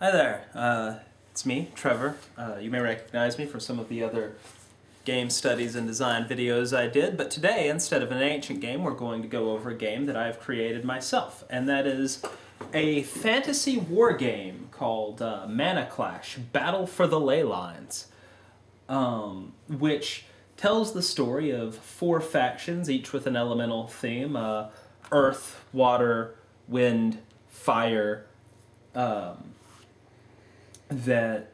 Hi there, it's me, Trevor. You may recognize me from some of the other game studies and design videos I did, but today, instead of an ancient game, we're going to go over a game that I've created myself, and that is a fantasy war game called Mana Clash: Battle for the Ley Lines, which tells the story of four factions, each with an elemental theme: earth, water, wind, fire, that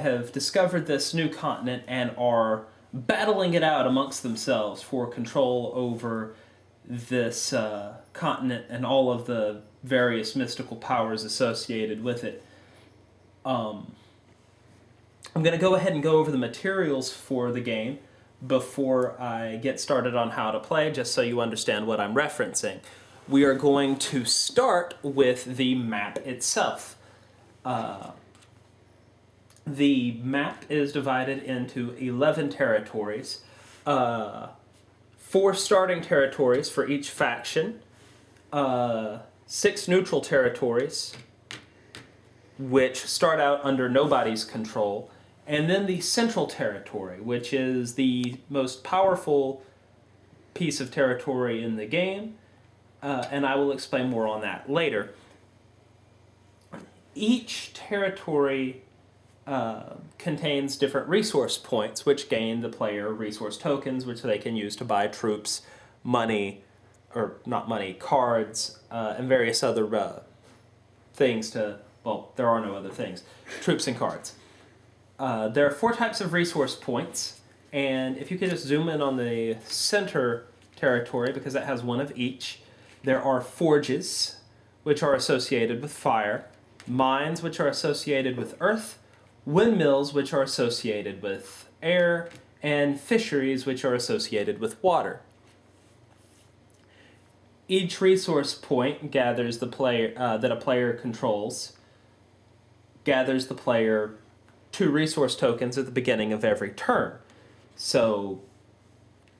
have discovered this new continent and are battling it out amongst themselves for control over this continent and all of the various mystical powers associated with it. I'm going to go ahead and go over the materials for the game before I get started on how to play, just so you understand what I'm referencing. We are going to start with the map itself. The map is divided into 11 territories, 4 starting territories for each faction, 6 neutral territories, which start out under nobody's control, and then the central territory, which is the most powerful piece of territory in the game, and I will explain more on that later. Each territory contains different resource points, which gain the player resource tokens, which they can use to buy troops, money, or not money, cards, and various other things to, well, there are no other things, troops and cards. There are 4 types of resource points, and if you could just zoom in on the center territory, because that has 1 of each, there are forges, which are associated with fire, mines, which are associated with earth, windmills, which are associated with air, and fisheries, which are associated with water. Each resource point gathers the player that a player controls, gathers the player 2 resource tokens at the beginning of every turn. So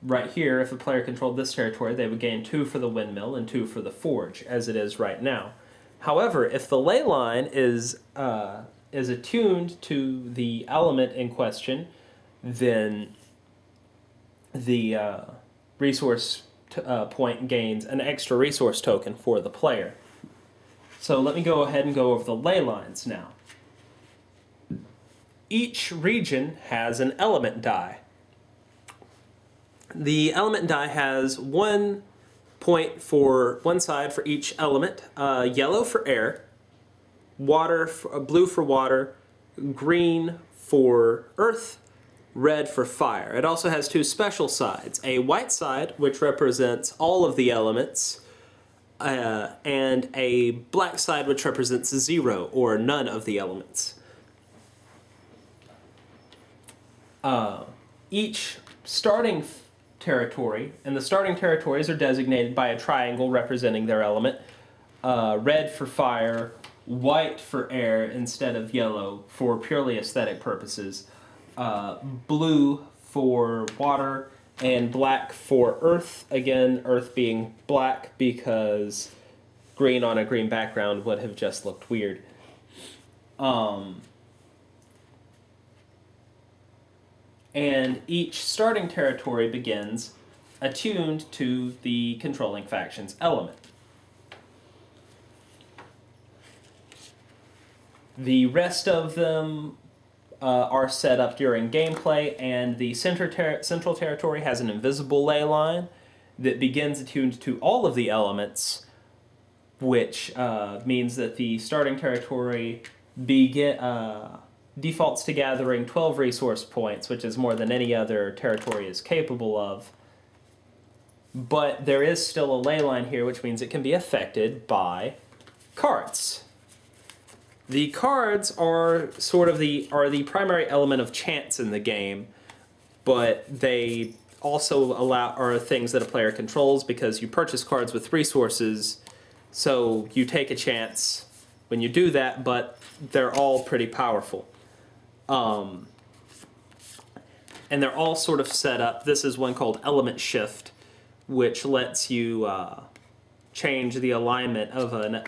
right here, if a player controlled this territory, they would gain 2 for the windmill and 2 for the forge, as it is right now. However, if the ley line is attuned to the element in question, then the resource point gains an extra resource token for the player. So let me go ahead and go over the ley lines now. Each region has an element die. The element die has 1 point for one side for each element, yellow for air, blue for water, green for earth, red for fire. It also has 2 special sides, a white side, which represents all of the elements, and a black side, which represents 0 or none of the elements. Each starting territory, and the starting territories are designated by a triangle representing their element, red for fire, white for air instead of yellow for purely aesthetic purposes, blue for water, and black for earth. Again, earth being black because green on a green background would have just looked weird. And each starting territory begins attuned to the controlling faction's element. The rest of them are set up during gameplay, and the central territory has an invisible ley line that begins attuned to all of the elements, which means that the starting territory defaults to gathering 12 resource points, which is more than any other territory is capable of. But there is still a ley line here, which means it can be affected by cards. The cards are sort of the primary element of chance in the game, but they also are things that a player controls because you purchase cards with resources, so you take a chance when you do that, but they're all pretty powerful. And they're all sort of set up. This is one called Element Shift, which lets you change the alignment of an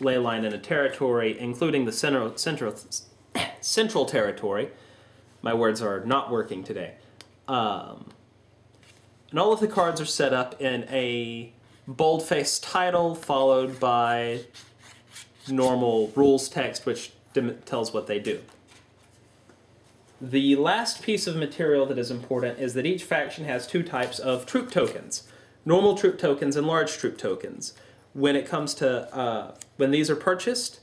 ley line in a territory, including the central territory. My words are not working today. And all of the cards are set up in a bold-faced title followed by normal rules text, which tells what they do. The last piece of material that is important is that each faction has two types of troop tokens. Normal troop tokens and large troop tokens. When it comes to, when these are purchased,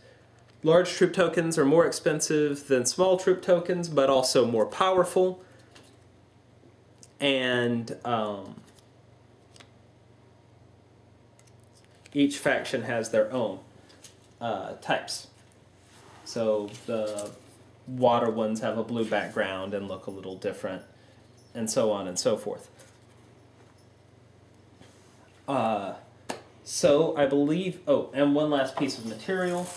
large troop tokens are more expensive than small troop tokens, but also more powerful. And each faction has their own types. So the water ones have a blue background and look a little different, and so on and so forth. So I believe, oh, and one last piece of material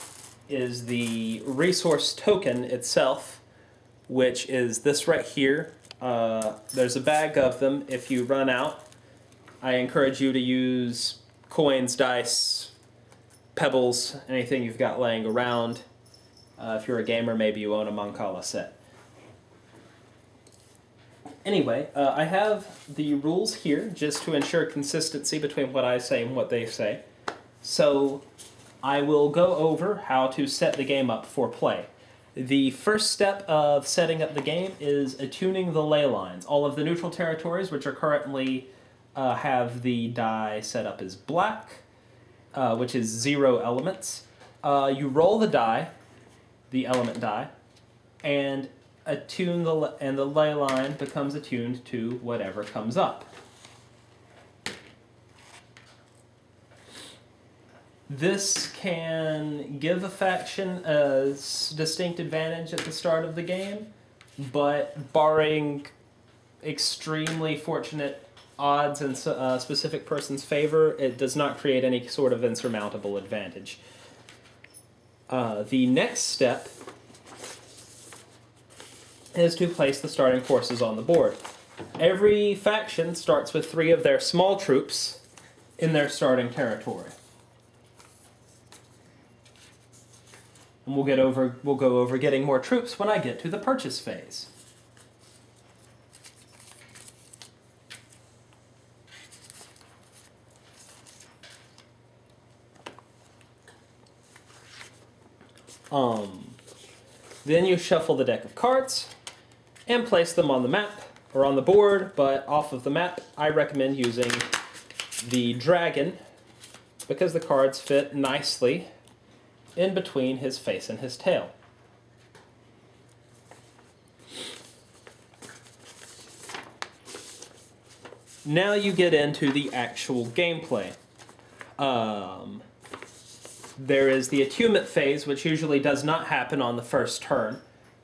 is the resource token itself, which is this right here. There's a bag of them. If you run out, I encourage you to use coins, dice, pebbles, anything you've got laying around. If you're a gamer, maybe you own a Mancala set. Anyway, I have the rules here just to ensure consistency between what I say and what they say. So I will go over how to set the game up for play. The first step of setting up the game is attuning the ley lines. All of the neutral territories, which are currently have the die set up as black, which is 0 elements. You roll the die, the element die, and attune the ley line becomes attuned to whatever comes up. This can give a faction a distinct advantage at the start of the game, but barring extremely fortunate odds in a specific person's favor, it does not create any sort of insurmountable advantage. The next step is to place the starting forces on the board. Every faction starts with 3 of their small troops in their starting territory. And we'll go over getting more troops when I get to the purchase phase. Then you shuffle the deck of cards and place them on the map or on the board, but off of the map I recommend using the dragon because the cards fit nicely in between his face and his tail. Now you get into the actual gameplay. There is the attunement phase, which usually does not happen on the first turn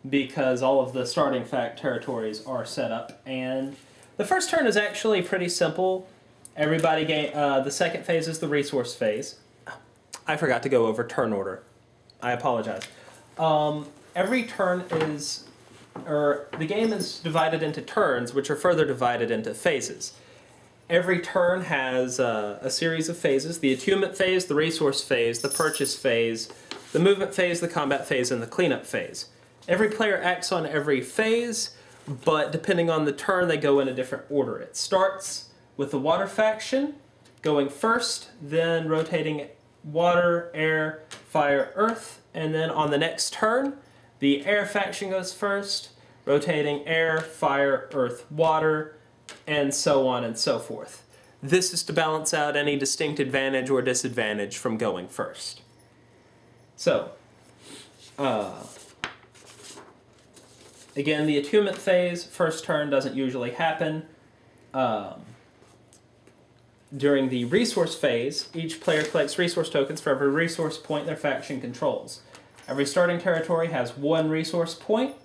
because all of the starting territories are set up. And the first turn is actually pretty simple. The second phase is the resource phase. I forgot to go over turn order. I apologize. Every turn the game is divided into turns, which are further divided into phases. Every turn has a series of phases: the attunement phase, the resource phase, the purchase phase, the movement phase, the combat phase, and the cleanup phase. Every player acts on every phase, but depending on the turn, they go in a different order. It starts with the water faction going first, then rotating water, air, fire, earth, and then on the next turn, the air faction goes first, rotating air, fire, earth, water, and so on and so forth. This is to balance out any distinct advantage or disadvantage from going first. So, again, the attunement phase, first turn doesn't usually happen. During the resource phase, each player collects resource tokens for every resource point their faction controls. Every starting territory has 1 resource point,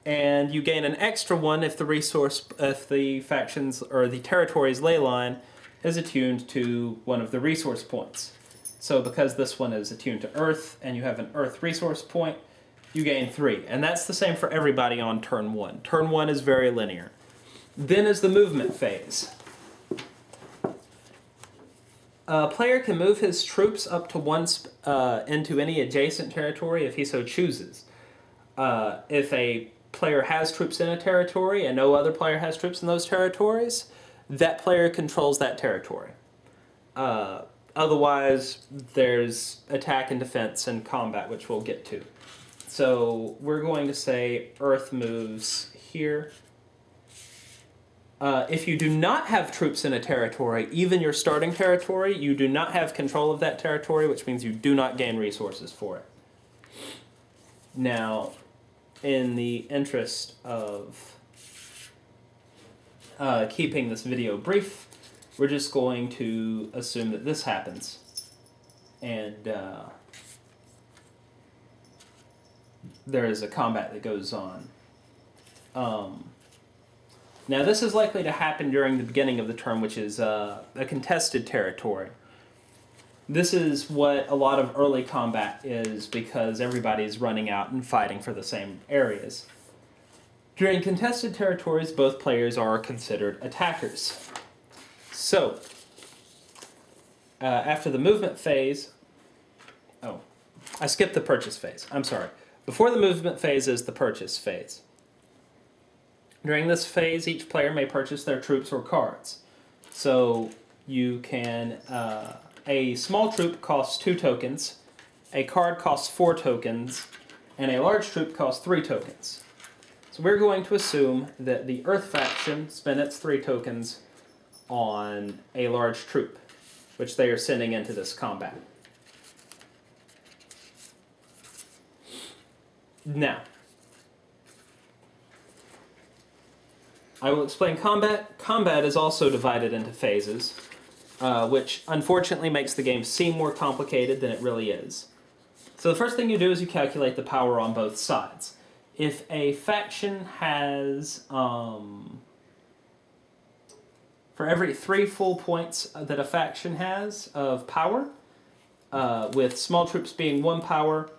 and you gain an extra one if the factions or the territory's ley line is attuned to one of the resource points. So because this one is attuned to Earth and you have an Earth resource point, you gain 3. And that's the same for everybody on turn 1. Turn 1 is very linear. Then is the movement phase. A player can move his troops up to into any adjacent territory if he so chooses. If a player has troops in a territory and no other player has troops in those territories, that player controls that territory. Otherwise, there's attack and defense and combat, which we'll get to. So we're going to say Earth moves here. If you do not have troops in a territory, even your starting territory, you do not have control of that territory, which means you do not gain resources for it. Now, in the interest of keeping this video brief, we're just going to assume that this happens. And there is a combat that goes on. Now this is likely to happen during the beginning of the turn, which is a contested territory. This is what a lot of early combat is because everybody's running out and fighting for the same areas. During contested territories, both players are considered attackers. So, after the movement phase... Oh, I skipped the purchase phase. I'm sorry. Before the movement phase is the purchase phase. During this phase, each player may purchase their troops or cards. So you can... a small troop costs 2 tokens, a card costs 4 tokens, and a large troop costs 3 tokens. So we're going to assume that the Earth faction spent its 3 tokens on a large troop, which they are sending into this combat. Now, I will explain combat. Combat is also divided into phases, which unfortunately makes the game seem more complicated than it really is. So the first thing you do is you calculate the power on both sides. If a faction has, for every 3 full points that a faction has of power, with small troops being 1 power,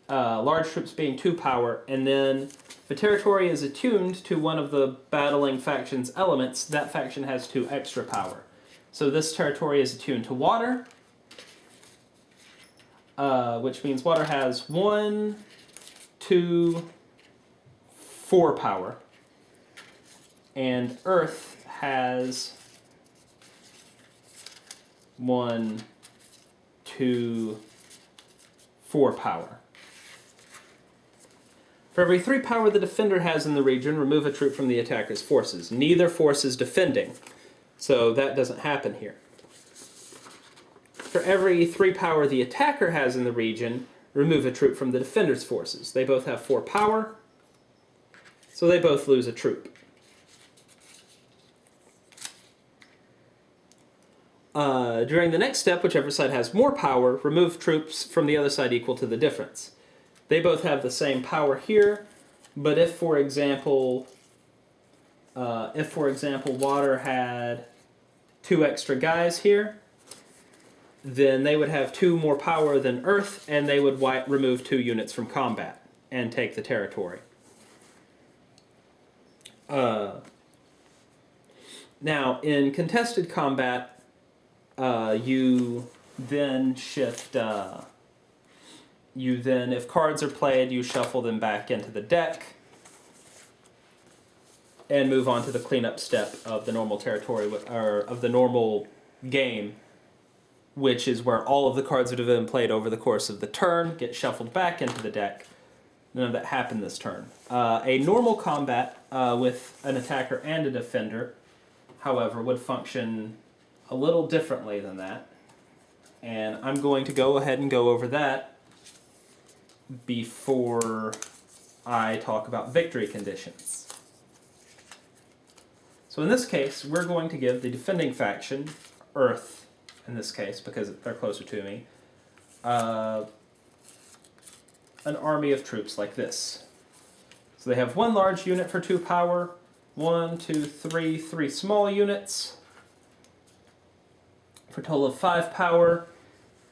large troops being 2 power, and then if a territory is attuned to one of the battling faction's elements, that faction has 2 extra power. So this territory is attuned to water, which means water has 1, 2, 4 power, and earth has 1, 2, 4 power. For every 3 power the defender has in the region, remove a troop from the attacker's forces. Neither force is defending, so that doesn't happen here. For every 3 power the attacker has in the region, remove a troop from the defender's forces. They both have 4 power, so they both lose a troop. During the next step, whichever side has more power, remove troops from the other side equal to the difference. They both have the same power here, but if, for example, water had 2 extra guys here, then they would have 2 more power than earth, and they would remove 2 units from combat and take the territory. Now, in contested combat, you then shift... if cards are played, you shuffle them back into the deck and move on to the cleanup step of the normal territory, or of the normal game, which is where all of the cards that have been played over the course of the turn get shuffled back into the deck. None of that happened this turn. A normal combat with an attacker and a defender, however, would function a little differently than that. And I'm going to go ahead and go over that before I talk about victory conditions. So in this case, we're going to give the defending faction, Earth in this case, because they're closer to me, an army of troops like this. So they have 1 large unit for 2 power, 1, 2, 3 small units for a total of 5 power,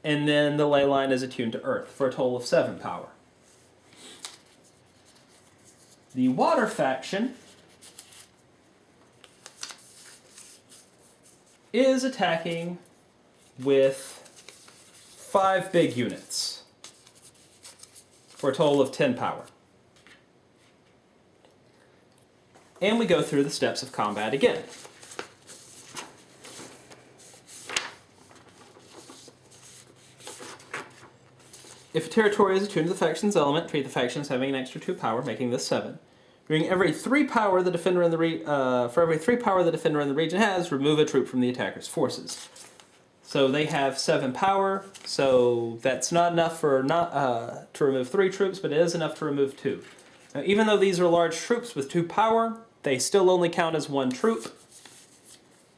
and then the ley line is attuned to Earth for a total of 7 power. The water faction is attacking with 5 big units for a total of 10 power. And we go through the steps of combat again. If a territory is attuned to the faction's element, treat the faction as having an extra 2 power, making this 7. During every 3 power the defender in the for every 3 power the defender in the region has, remove a troop from the attacker's forces. So they have 7 power, so that's not enough for to remove 3 troops, but it is enough to remove 2. Now, even though these are large troops with 2 power, they still only count as 1 troop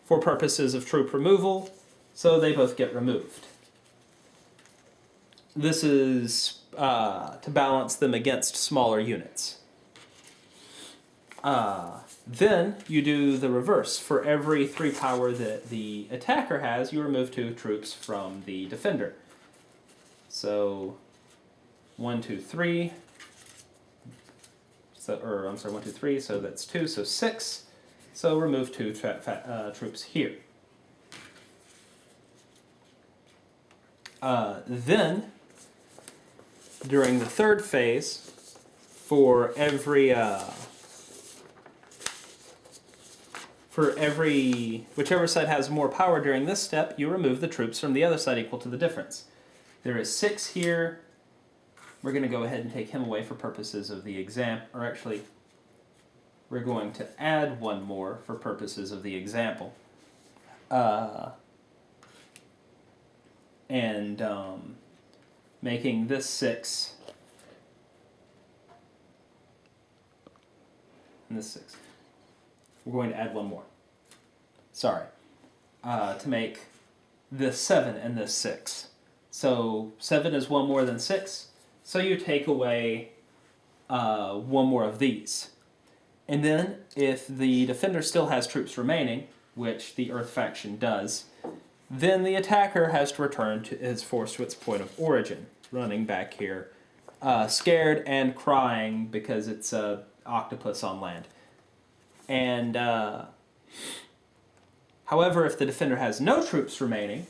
for purposes of troop removal, so they both get removed. This is to balance them against smaller units. Then you do the reverse. For every 3 power that the attacker has, you remove 2 troops from the defender. So 1, 2, 3. So, or I'm sorry, 1, 2, 3. So that's 2. So 6. So remove 2 troops here. Then during the 3rd phase, for whichever side has more power during this step, you remove the troops from the other side equal to the difference. There is 6 here. We're going to go ahead and take him away for purposes of the exam, or actually, we're going to add 1 more for purposes of the example. Making this 6 and this 6. We're going to add 1 more. Sorry. To make this 7 and this 6. So 7 is 1 more than 6. So you take away 1 more of these. And then if the defender still has troops remaining, which the Earth faction does, then the attacker has to return to his force to its point of origin, running back here, scared and crying because it's an octopus on land. And, however, if the defender has no troops remaining,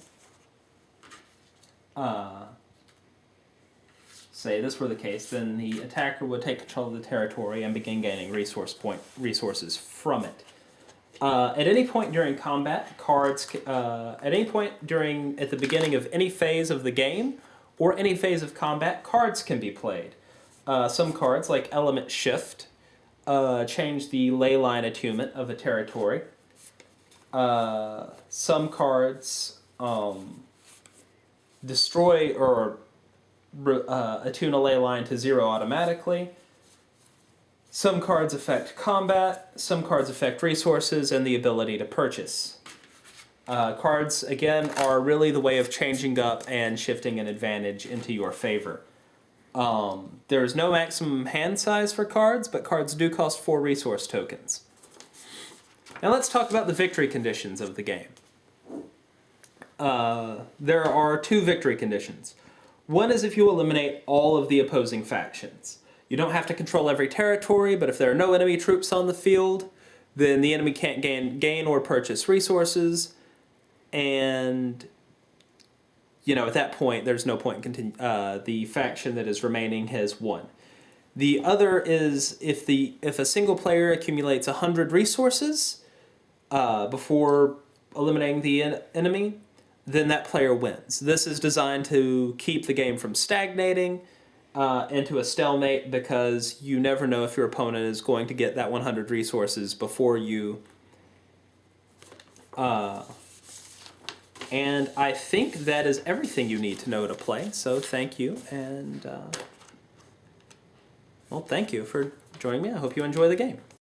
say this were the case, then the attacker would take control of the territory and begin gaining resources from it. At any point during combat, cards, at the beginning of any phase of the game, or any phase of combat, cards can be played. Some cards, like Element Shift, change the ley line attunement of a territory. Some cards destroy or attune a ley line to 0 automatically. Some cards affect combat, some cards affect resources and the ability to purchase. Cards, again, are really the way of changing up and shifting an advantage into your favor. There's no maximum hand size for cards, but cards do cost 4 resource tokens. Now let's talk about the victory conditions of the game. There are 2 victory conditions. One is if you eliminate all of the opposing factions. You don't have to control every territory, but if there are no enemy troops on the field, then the enemy can't gain or purchase resources, and at that point, there's no point in the faction that is remaining has won. The other is if a single player accumulates 100 resources before eliminating the enemy, then that player wins. This is designed to keep the game from stagnating into a stalemate, because you never know if your opponent is going to get that 100 resources before you. And I think that is everything you need to know to play, so thank you, and thank you for joining me. I hope you enjoy the game.